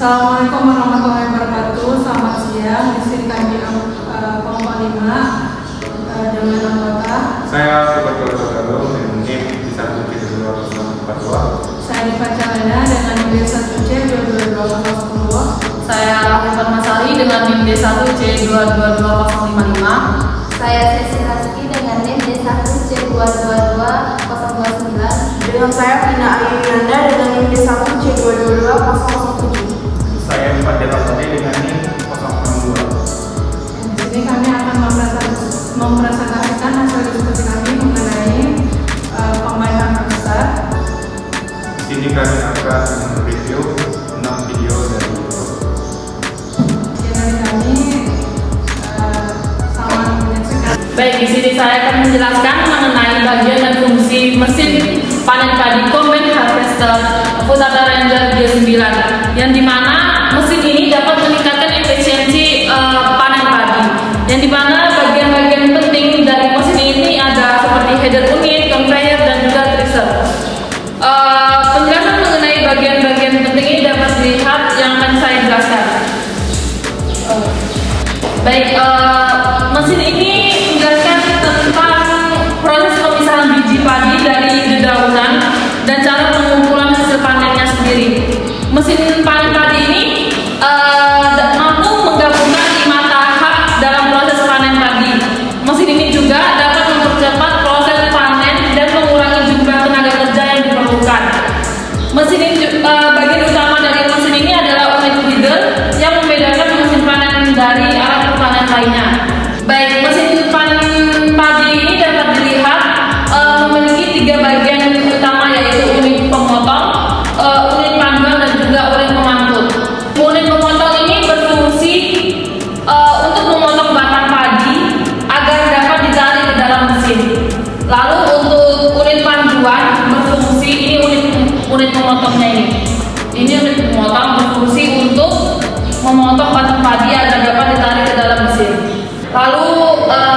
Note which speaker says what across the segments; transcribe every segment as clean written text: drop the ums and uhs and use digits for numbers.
Speaker 1: Assalamualaikum warahmatullahi wabarakatuh. Selamat siang. Di sini kami kelompok 5 dengan anggota.
Speaker 2: Saya Subhanallah Sodaro dengan NIM 1C22042.
Speaker 1: Saya Diva Calena dengan NIM 1C22210.
Speaker 3: Saya Rafifat Masari dengan NIM D1C222055.
Speaker 4: Saya Sesi Rizky dengan NIM D1C222029.
Speaker 5: Dengan saya Vina Ayu Yanda dengan NIM D1C22207.
Speaker 2: Saya Fadil Asadi dengan NIM 062.
Speaker 1: Di sini kami akan mempresentasikan hasil diskusi kami mengenai pembayaran besar.
Speaker 2: Di sini kami akan mereview 6 video dari YouTube.
Speaker 1: Dari kami selamat menyaksikan.
Speaker 3: Baik, di sini saya akan menjelaskan mengenai bagian dan fungsi mesin panen padi Combine Harvester Futata Ranger G9, yang dimana mesin ini dapat meningkatkan efisiensi panen padi. Yang dimana bagian-bagian penting dari mesin ini ada seperti header unit, conveyor, dan juga thresher. Penjelasan mengenai bagian-bagian penting ini dapat dilihat yang akan saya jelaskan. Baik, mesin ini menjelaskan tentang proses pemisahan biji padi dari dedaunan dan cara pengumpulan hasil panennya sendiri. Mesin panen padi ini mampu menggabungkan 5 tahap dalam proses panen padi. Mesin ini juga dapat mempercepat proses panen dan mengurangi jumlah tenaga kerja yang diperlukan. Mesin ini, bagian utama dari mesin ini adalah unit feeder yang membedakan mesin panen dari alat pertanian lainnya. Baik, mesin panen padi ini dapat dilihat memiliki 3 bagian utama, yaitu unit pemotong, unit panduan, dan juga unit pengangkut. Unit pemotong ini berfungsi untuk memotong batang padi agar dapat ditarik ke dalam mesin. Lalu untuk unit panduan berfungsi, ini unit pemotongnya ini. Ini unit pemotong berfungsi untuk memotong batang padi agar dapat ditarik ke dalam mesin. Lalu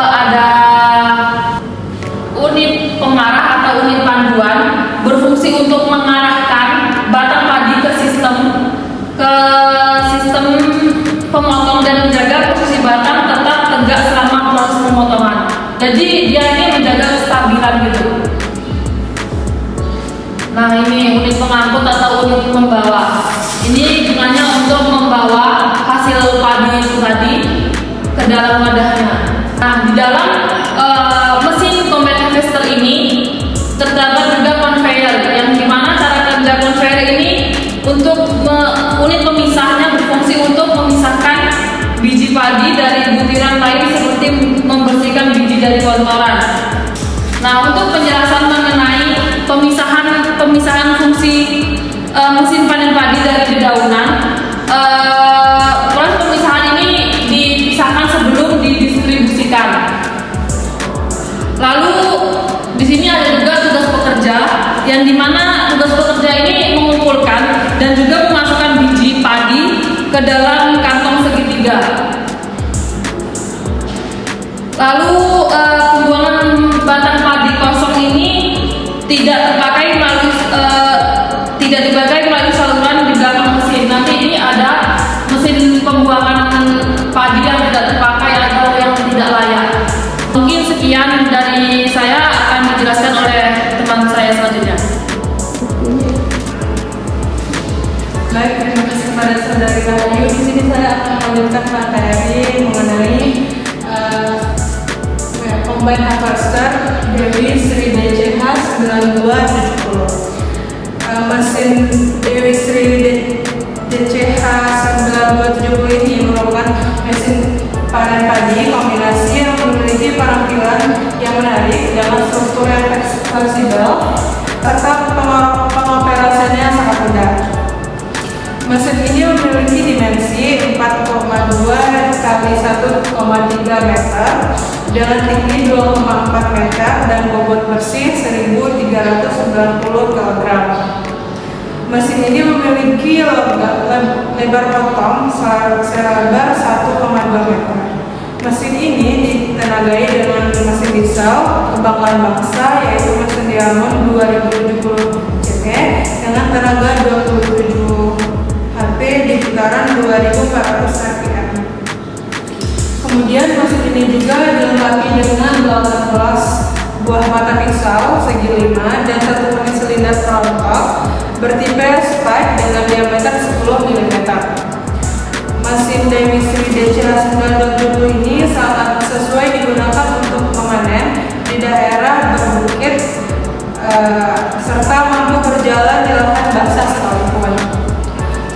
Speaker 3: ada unit pengarah atau unit panduan berfungsi untuk mengarahkan batang padi ke sistem pemotong dan menjaga posisi batang tetap tegak selama proses pemotongan. Jadi dia ini menjaga kestabilan gitu. Nah, ini unit pengangkut atau unit membawa. Ini gunanya untuk membawa hasil padi itu tadi ke dalam wadahnya. Nah, di dalam mesin Combine Harvester ini terdapat juga conveyor, yang dimana cara kerja conveyor ini untuk unit pemisahnya berfungsi untuk memisahkan biji padi dari butiran lain seperti membersihkan biji dari kotoran. Nah, untuk penjelasan mengenai pemisahan fungsi mesin panen padi dari dedaunan, proses pemisahan ini dipisahkan sebelum didistribusikan. Lalu di sini ada juga tugas pekerja, yang dimana tugas pekerja ini mengumpulkan dan juga memasukkan biji padi ke dalam kantong segitiga. Lalu pembuangan batang padi kosong ini tidak dipakai melalui saluran di belakang mesin. Nanti ini ada mesin pembuangan padi yang tidak terpakai atau yang tidak layak. Mungkin sekian dari saya, akan dijelaskan oleh teman saya selanjutnya.
Speaker 1: Baik, terima kasih kepada saudari Rahayu. Di sini saya akan melanjutkan materi mengenai Combine Harvester Dewi Sri DCH 9270. Mesin Dewi Sri DCH 9270 ini merupakan mesin panen padi kombinasi yang memiliki perampilan yang menarik dengan struktur yang fleksibel serta pengoperasiannya sangat mudah. Mesin ini memiliki dimensi 4,2 kali 1,3 meter dengan tinggi 2,4 meter dan bobot bersih 1.390 kg. Mesin ini memiliki lebar potong selebar 1,2 meter. Mesin ini ditenagai dengan mesin diesel kebanggaan bangsa, yaitu mesin Diamond 2070 cc dengan tenaga 27 HP sekitaran 2400 rpm. Kemudian mesin ini juga dilengkapi dengan 18 buah mata pisau segi 5 dan satu unit silinder trontok bertipe spike dengan diameter 10 mm. Mesin Demisri DC920 ini sangat sesuai digunakan untuk memanen di daerah berbukit serta mampu berjalan di lahan basah sekalipun.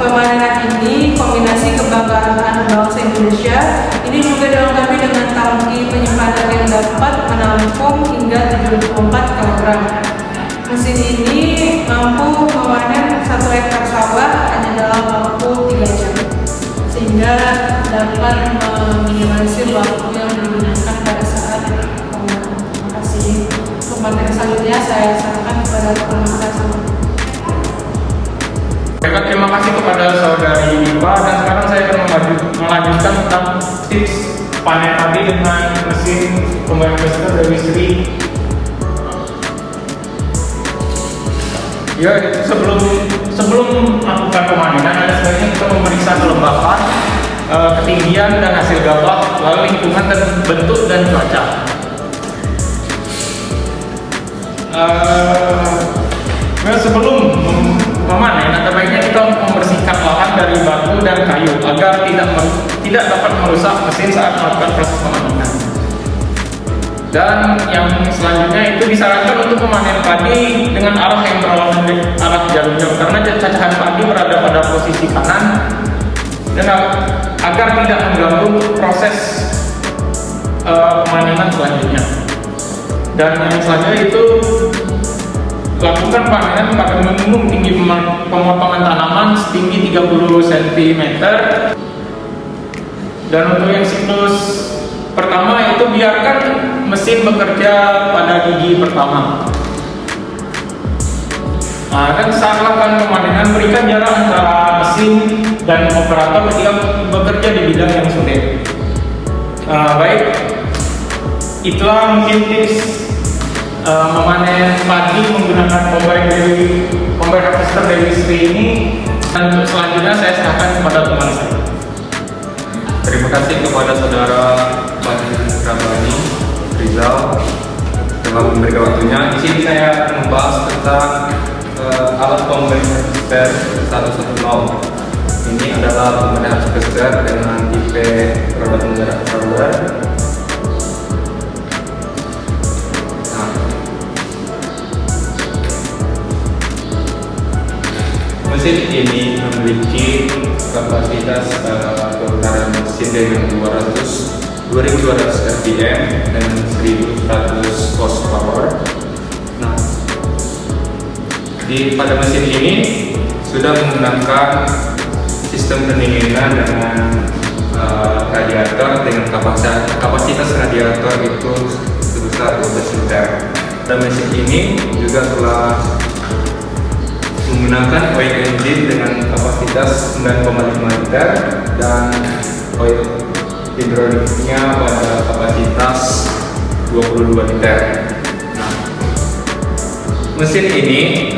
Speaker 1: Pemanenan ini kombinasi kebanggaan bangsa Indonesia. Ini juga dilengkapi dengan tangki penyimpanan yang dapat menampung hingga 74 kg. Mesin ini mampu memanen 1 hektar sawah hanya dalam waktu 3 jam, sehingga dapat meminimalisir waktu yang digunakan pada saat pemanasan. Terima kasih. Untuk materi selanjutnya saya serahkan kepada pengacara.
Speaker 2: Baiklah, terima kasih kepada saudari Ipa, dan sekarang saya akan melanjutkan tentang tips panen padi dengan mesin combine harvester Demisri. Ya, sebelum melakukan pemanenan ada sebaiknya kita memeriksa kelembapan, ketinggian dan hasil gabah, lalu lingkungan dan bentuk dan cuaca. Sebelum memanen, ada baiknya kita membersihkan lahan dari batu dan kayu agar tidak dapat merusak mesin saat melakukan proses pemanenan. Dan yang selanjutnya itu disarankan untuk memanen padi dengan arah yang berlawanan arah jarum jam, karena cacahan padi berada pada posisi kanan dan agar tidak mengganggu proses pemanenan selanjutnya. Dan yang selanjutnya itu lakukan panenan pada minimum tinggi pemotongan tanaman setinggi 30 cm. Dan untuk yang siklus pertama itu biarkan mesin bekerja pada gigi pertama. Dan saat melakukan pemanenan berikan jarak antara mesin dan operator ketika bekerja di bidang yang sulit. Baik, itulah mungkin tips memanen padi menggunakan combine harvester Demisri ini. Dan untuk selanjutnya saya serahkan kepada teman saya.
Speaker 6: Terima kasih kepada saudara Bani Rabani Rizal telah memberikan waktunya. Di sini saya akan membahas tentang alat combine harvester 110. Ini adalah combine harvester dengan tipe roda penggerak roller. Mesin ini memiliki kapasitas putaran mesin dengan 2200 rpm dan 1100 horsepower. Nah, pada mesin ini sudah menggunakan sistem pendinginan dengan radiator dengan kapasitas radiator itu sebesar 12 liter. Dan mesin ini juga telah menggunakan oil engine dengan kapasitas 9,5 liter dan oil hidroliknya pada kapasitas 22 liter. Nah, mesin ini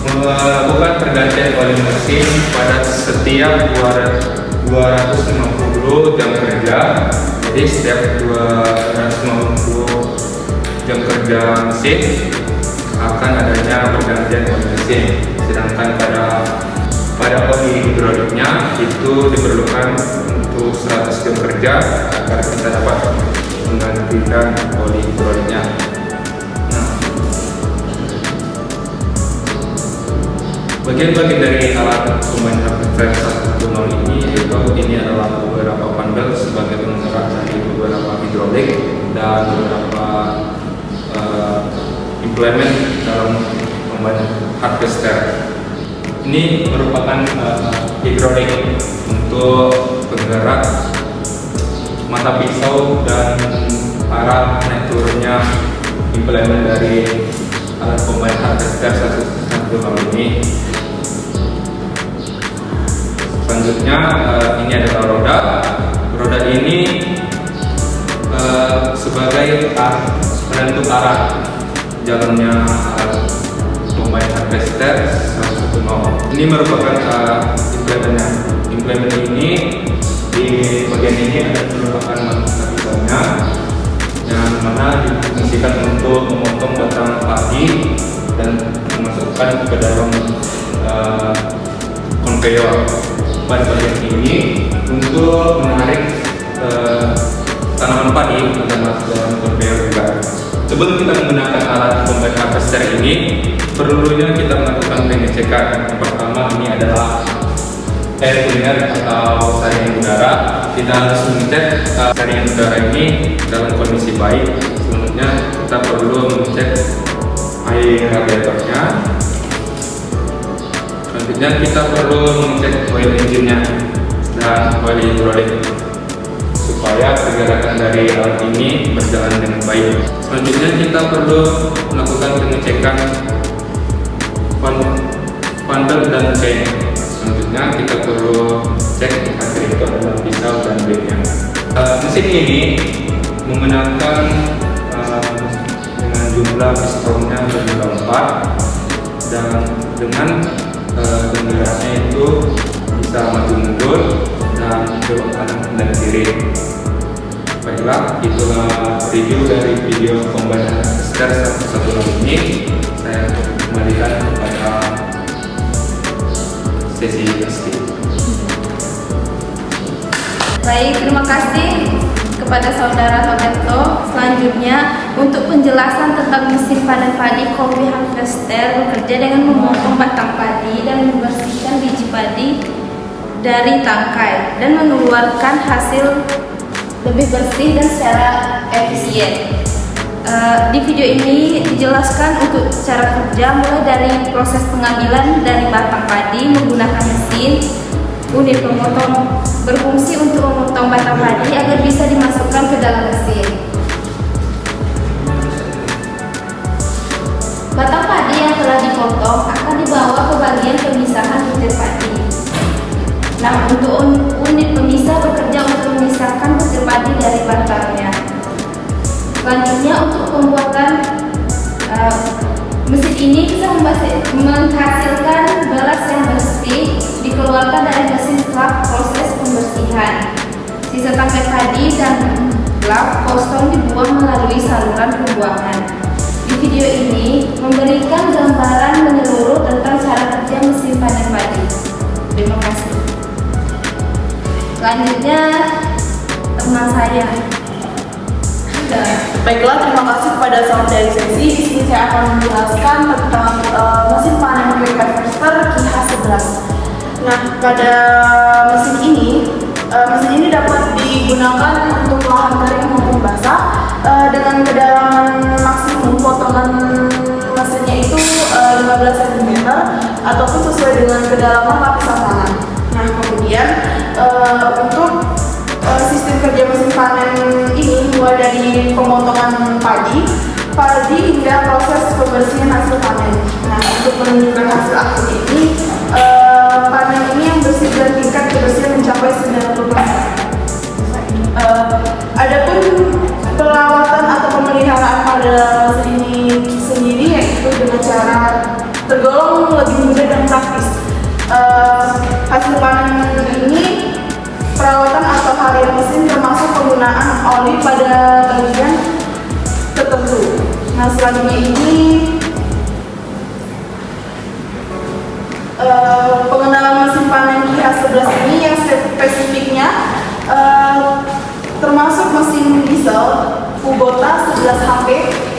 Speaker 6: melakukan pergantian oli mesin pada setiap 250 jam kerja. Jadi setiap 250 jam kerja mesin akan adanya pergantian oli mesin. Sedangkan pada oli hidroliknya itu diperlukan untuk 100 jam kerja agar kita dapat menggantikan oli hidroliknya. Nah, bagian-bagian dari alat combine harvester 110 ini adalah beberapa panel sebagai penggerak dari beberapa hidrolik dan beberapa implemen dalam combine harvester. Ini merupakan hidrolik untuk penggerak mata pisau dan arah naik turunnya implemen dari alat combine harvester 110 ini. Selanjutnya ini adalah roda. Roda ini sebagai penentu arah jalannya combine harvester 110. Ini merupakan implemennya implement ini di bagian ini ada penolakan misalnya yang mana difungsikan untuk memotong batang padi dan memasukkan ke dalam konveyor. Pada bagian ini untuk menarik tanaman padi agar masuk dalam konveyor juga. Sebelum kita menggunakan alat combine harvester ini, perlunya kita melakukan pengecekan. Yang pertama ini adalah air cleaner atau saringan udara. Kita harus mengecek saringan udara ini dalam kondisi baik. Selanjutnya kita perlu mengecek air radiatornya. Selanjutnya kita perlu mengecek oil engine-nya dan oil hidrolik supaya pergerakan dari alat ini berjalan dengan baik. Selanjutnya kita perlu melakukan pengecekan pandel dan chain. Selanjutnya kita perlu cek akreditor dalam pisau dan blade-nya. Mesin ini menggunakan dengan jumlah pistonnya berjumlah 4 dan dengan penggeraknya itu bisa maju mundur dan belok kanan dan kiri. Baiklah, itulah review dari video combine harvester 116 ini. Saya kembalikan kepada sesi Rizky.
Speaker 4: Baik, terima kasih kepada saudara Roberto. Selanjutnya, untuk penjelasan tentang mesin panen padi, combi harvester bekerja dengan memotong batang padi dan membersihkan biji padi dari tangkai dan mengeluarkan hasil lebih bersih dan secara efisien. Di video ini dijelaskan untuk cara kerja mulai dari proses pengambilan dari batang padi menggunakan mesin. Unit pemotong berfungsi untuk memotong batang padi agar bisa dimasukkan ke dalam mesin. Batang padi yang telah dipotong akan dibawa ke bagian pemisahan butir padi. Nah, untuk unit pemisah bekerja untuk memisahkan butir padi dari batangnya. Selanjutnya, untuk pembuatan mesin ini bisa menghasilkan beras yang bersih dikeluarkan dari mesin setelah proses pembersihan. Sisa tangkai padi dan lap kosong dibuang melalui saluran pembuangan. Di video ini memberikan gambaran menyeluruh tentang cara kerja mesin panen padi. Terima kasih. Selanjutnya teman saya.
Speaker 5: Baiklah, terima kasih kepada saudari Sesi. Di sini saya akan menjelaskan tentang mesin panen quick harvester KH11. Nah, pada mesin ini dapat digunakan untuk lahan kering maupun basah dengan kedalaman maksimum potongan mesinnya itu 15 cm ataupun sesuai dengan kedalaman lapisan tanah. Nah, kemudian untuk sistem kerja mesin panen ini mulai dari pemotongan padi hingga proses pembersihan hasil panen. Nah, untuk menunjukkan hasil akut ini, panen ini yang bersih dan tingkat kebersihan mencapai 90%. Adapun perawatan atau pemeliharaan pada mesin ini sendiri yaitu dengan cara tergolong lebih mudah dan praktis. Hasil panen ini perawatan atau harian mesin termasuk penggunaan oli pada bagian tertentu. Nah, selanjutnya ini pengenalan mesin panen KH11 ini yang spesifiknya termasuk mesin diesel Kubota 11 HP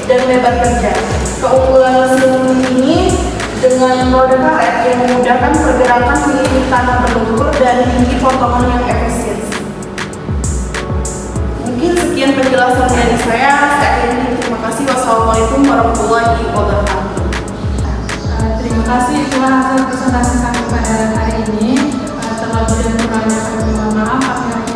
Speaker 5: dan lebar kerja. Keunggulan mesin ini dengan roda karet yang memudahkan pergerakan di tanah berlumpur dan tinggi potongan yang efisien. Mungkin sekian penjelasan dari saya. Terima kasih. Wassalamualaikum warahmatullahi wabarakatuh.
Speaker 1: Terima kasih, itulah hasil presentasi kami pada hari ini. Terlebih dan kurangnya kami mohon maaf.